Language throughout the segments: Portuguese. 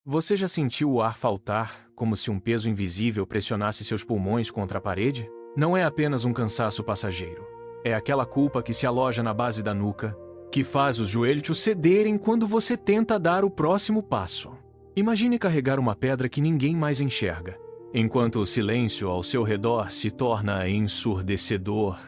Você já sentiu o ar faltar, como se um peso invisível pressionasse seus pulmões contra a parede? Não é apenas um cansaço passageiro. É aquela culpa que se aloja na base da nuca, que faz os joelhos cederem quando você tenta dar o próximo passo. Imagine carregar uma pedra que ninguém mais enxerga, enquanto o silêncio ao seu redor se torna ensurdecedor.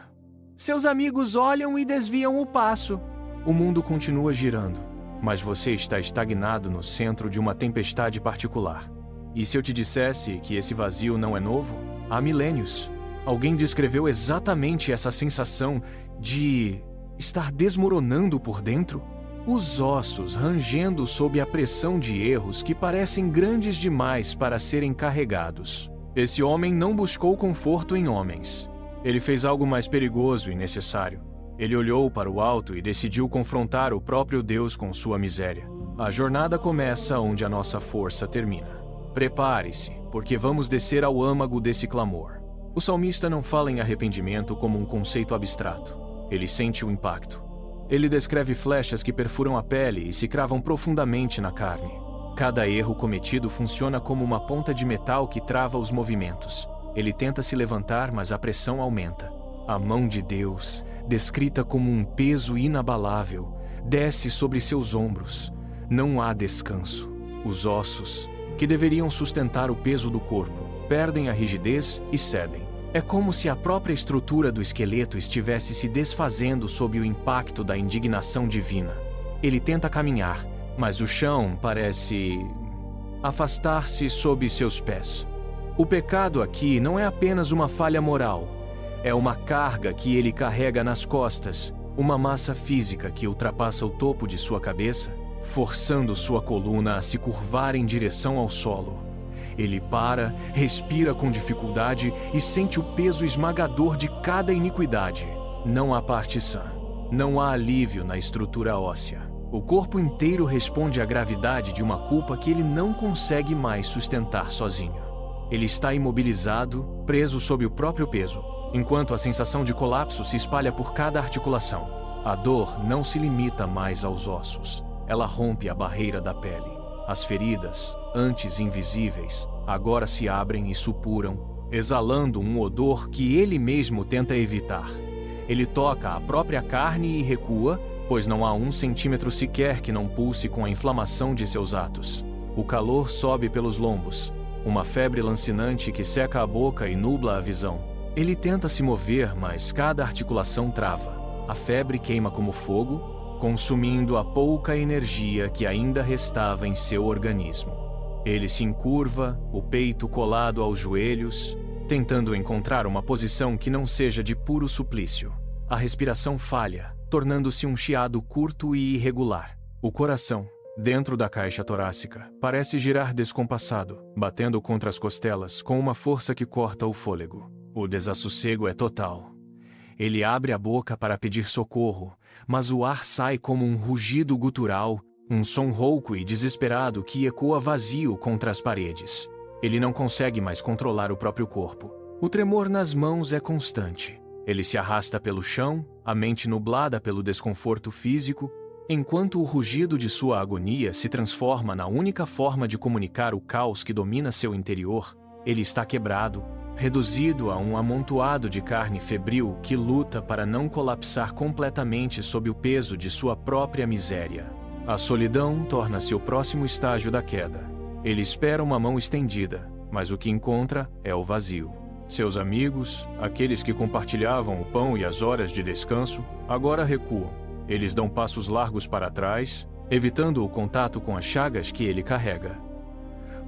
Seus amigos olham e desviam o passo. O mundo continua girando, mas você está estagnado no centro de uma tempestade particular. E se eu te dissesse que esse vazio não é novo? Há milênios. Alguém descreveu exatamente essa sensação de estar desmoronando por dentro, os ossos rangendo sob a pressão de erros que parecem grandes demais para serem carregados. Esse homem não buscou conforto em homens. Ele fez algo mais perigoso e necessário. Ele olhou para o alto e decidiu confrontar o próprio Deus com sua miséria. A jornada começa onde a nossa força termina. Prepare-se, porque vamos descer ao âmago desse clamor. O salmista não fala em arrependimento como um conceito abstrato. Ele sente o impacto. Ele descreve flechas que perfuram a pele e se cravam profundamente na carne. Cada erro cometido funciona como uma ponta de metal que trava os movimentos. Ele tenta se levantar, mas a pressão aumenta. A mão de Deus, descrita como um peso inabalável, desce sobre seus ombros. Não há descanso. Os ossos, que deveriam sustentar o peso do corpo, perdem a rigidez e cedem. É como se a própria estrutura do esqueleto estivesse se desfazendo sob o impacto da indignação divina. Ele tenta caminhar, mas o chão parece afastar-se sob seus pés. O pecado aqui não é apenas uma falha moral. É uma carga que ele carrega nas costas, uma massa física que ultrapassa o topo de sua cabeça, forçando sua coluna a se curvar em direção ao solo. Ele para, respira com dificuldade e sente o peso esmagador de cada iniquidade. Não há parte sã. Não há alívio na estrutura óssea. O corpo inteiro responde à gravidade de uma culpa que ele não consegue mais sustentar sozinho. Ele está imobilizado, preso sob o próprio peso, enquanto a sensação de colapso se espalha por cada articulação. A dor não se limita mais aos ossos. Ela rompe a barreira da pele. As feridas, antes invisíveis, agora se abrem e supuram, exalando um odor que ele mesmo tenta evitar. Ele toca a própria carne e recua, pois não há 1 centímetro sequer que não pulse com a inflamação de seus atos. O calor sobe pelos lombos, uma febre lancinante que seca a boca e nubla a visão. Ele tenta se mover, mas cada articulação trava. A febre queima como fogo, consumindo a pouca energia que ainda restava em seu organismo. Ele se encurva, o peito colado aos joelhos, tentando encontrar uma posição que não seja de puro suplício. A respiração falha, tornando-se um chiado curto e irregular. O coração, dentro da caixa torácica, parece girar descompassado, batendo contra as costelas com uma força que corta o fôlego. O desassossego é total. Ele abre a boca para pedir socorro, mas o ar sai como um rugido gutural, um som rouco e desesperado que ecoa vazio contra as paredes. Ele não consegue mais controlar o próprio corpo. O tremor nas mãos é constante. Ele se arrasta pelo chão, a mente nublada pelo desconforto físico, enquanto o rugido de sua agonia se transforma na única forma de comunicar o caos que domina seu interior. Ele está quebrado, reduzido a um amontoado de carne febril que luta para não colapsar completamente sob o peso de sua própria miséria. A solidão torna-se o próximo estágio da queda. Ele espera uma mão estendida, mas o que encontra é o vazio. Seus amigos, aqueles que compartilhavam o pão e as horas de descanso, agora recuam. Eles dão passos largos para trás, evitando o contato com as chagas que ele carrega.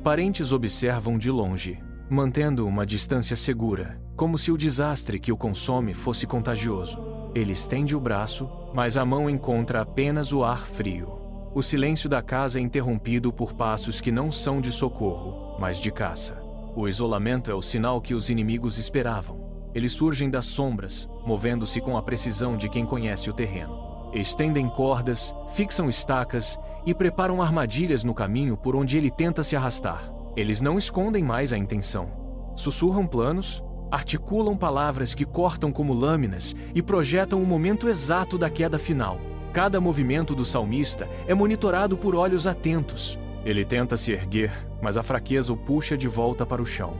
Parentes observam de longe, mantendo uma distância segura, como se o desastre que o consome fosse contagioso. Ele estende o braço, mas a mão encontra apenas o ar frio. O silêncio da casa é interrompido por passos que não são de socorro, mas de caça. O isolamento é o sinal que os inimigos esperavam. Eles surgem das sombras, movendo-se com a precisão de quem conhece o terreno. Estendem cordas, fixam estacas e preparam armadilhas no caminho por onde ele tenta se arrastar. Eles não escondem mais a intenção. Sussurram planos, articulam palavras que cortam como lâminas e projetam o momento exato da queda final. Cada movimento do salmista é monitorado por olhos atentos. Ele tenta se erguer, mas a fraqueza o puxa de volta para o chão.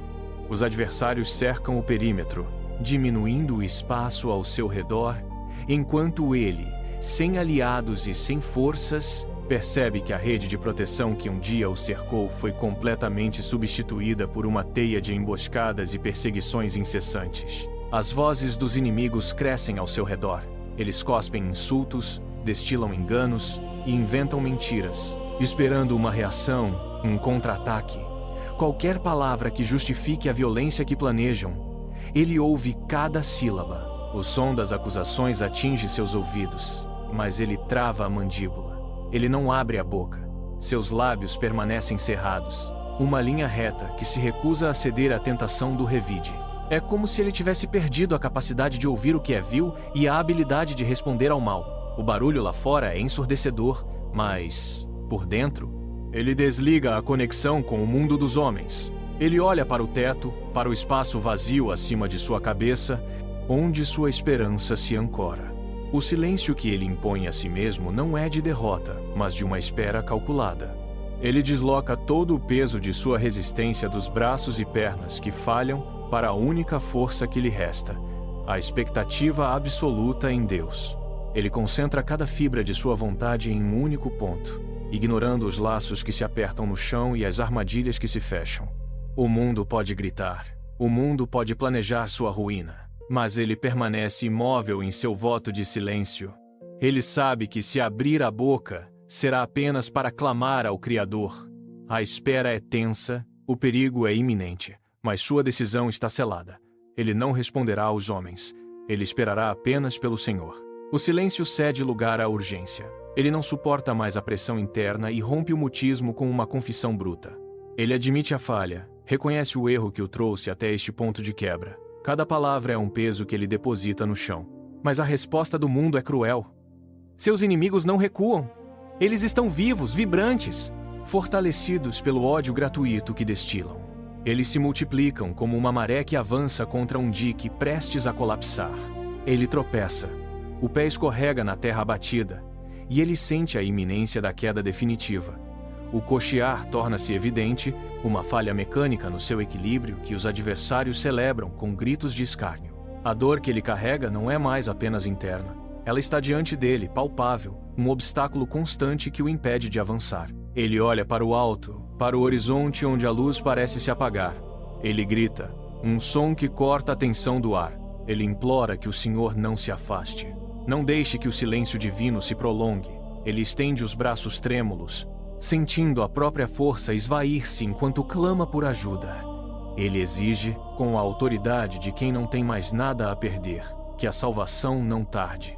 Os adversários cercam o perímetro, diminuindo o espaço ao seu redor, enquanto ele, sem aliados e sem forças, percebe que a rede de proteção que um dia o cercou foi completamente substituída por uma teia de emboscadas e perseguições incessantes. As vozes dos inimigos crescem ao seu redor. Eles cospem insultos, destilam enganos e inventam mentiras, esperando uma reação, um contra-ataque. Qualquer palavra que justifique a violência que planejam. Ele ouve cada sílaba. O som das acusações atinge seus ouvidos, mas ele trava a mandíbula. Ele não abre a boca. Seus lábios permanecem cerrados. Uma linha reta que se recusa a ceder à tentação do revide. É como se ele tivesse perdido a capacidade de ouvir o que é vil e a habilidade de responder ao mal. O barulho lá fora é ensurdecedor, mas, por dentro, ele desliga a conexão com o mundo dos homens. Ele olha para o teto, para o espaço vazio acima de sua cabeça, onde sua esperança se ancora. O silêncio que ele impõe a si mesmo não é de derrota, mas de uma espera calculada. Ele desloca todo o peso de sua resistência dos braços e pernas que falham para a única força que lhe resta, a expectativa absoluta em Deus. Ele concentra cada fibra de sua vontade em um único ponto, ignorando os laços que se apertam no chão e as armadilhas que se fecham. O mundo pode gritar, o mundo pode planejar sua ruína, mas ele permanece imóvel em seu voto de silêncio. Ele sabe que se abrir a boca, será apenas para clamar ao Criador. A espera é tensa, o perigo é iminente, mas sua decisão está selada. Ele não responderá aos homens, ele esperará apenas pelo Senhor. O silêncio cede lugar à urgência. Ele não suporta mais a pressão interna e rompe o mutismo com uma confissão bruta. Ele admite a falha, reconhece o erro que o trouxe até este ponto de quebra. Cada palavra é um peso que ele deposita no chão. Mas a resposta do mundo é cruel. Seus inimigos não recuam. Eles estão vivos, vibrantes, fortalecidos pelo ódio gratuito que destilam. Eles se multiplicam como uma maré que avança contra um dique prestes a colapsar. Ele tropeça. O pé escorrega na terra batida, e ele sente a iminência da queda definitiva. O cochear torna-se evidente, uma falha mecânica no seu equilíbrio que os adversários celebram com gritos de escárnio. A dor que ele carrega não é mais apenas interna. Ela está diante dele, palpável, um obstáculo constante que o impede de avançar. Ele olha para o alto, para o horizonte onde a luz parece se apagar. Ele grita, um som que corta a tensão do ar. Ele implora que o Senhor não se afaste. Não deixe que o silêncio divino se prolongue. Ele estende os braços trêmulos, sentindo a própria força esvair-se enquanto clama por ajuda. Ele exige, com a autoridade de quem não tem mais nada a perder, que a salvação não tarde.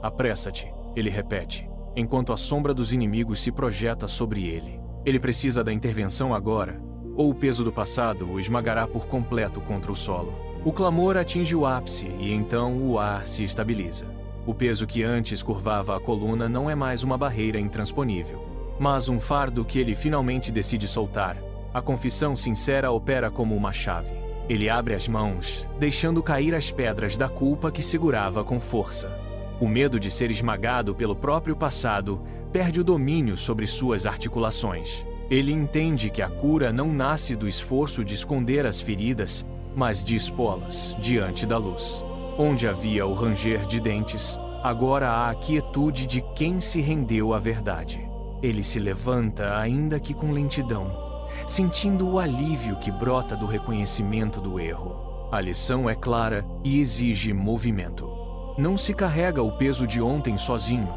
Apressa-te, ele repete, enquanto a sombra dos inimigos se projeta sobre ele. Ele precisa da intervenção agora, ou o peso do passado o esmagará por completo contra o solo. O clamor atinge o ápice e então o ar se estabiliza. O peso que antes curvava a coluna não é mais uma barreira intransponível, mas um fardo que ele finalmente decide soltar. A confissão sincera opera como uma chave. Ele abre as mãos, deixando cair as pedras da culpa que segurava com força. O medo de ser esmagado pelo próprio passado perde o domínio sobre suas articulações. Ele entende que a cura não nasce do esforço de esconder as feridas, mas de expô-las diante da luz. Onde havia o ranger de dentes, agora há a quietude de quem se rendeu à verdade. Ele se levanta, ainda que com lentidão, sentindo o alívio que brota do reconhecimento do erro. A lição é clara e exige movimento. Não se carrega o peso de ontem sozinho.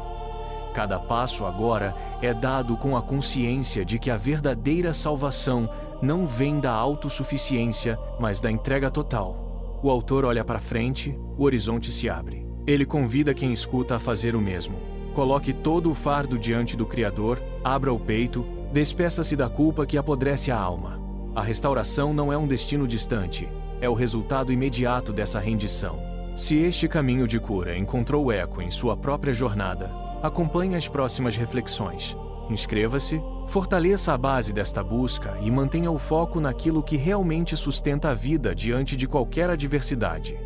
Cada passo agora é dado com a consciência de que a verdadeira salvação não vem da autossuficiência, mas da entrega total. O autor olha para frente, o horizonte se abre. Ele convida quem escuta a fazer o mesmo. Coloque todo o fardo diante do Criador, abra o peito, despeça-se da culpa que apodrece a alma. A restauração não é um destino distante, é o resultado imediato dessa rendição. Se este caminho de cura encontrou eco em sua própria jornada, acompanhe as próximas reflexões. Inscreva-se, fortaleça a base desta busca e mantenha o foco naquilo que realmente sustenta a vida diante de qualquer adversidade.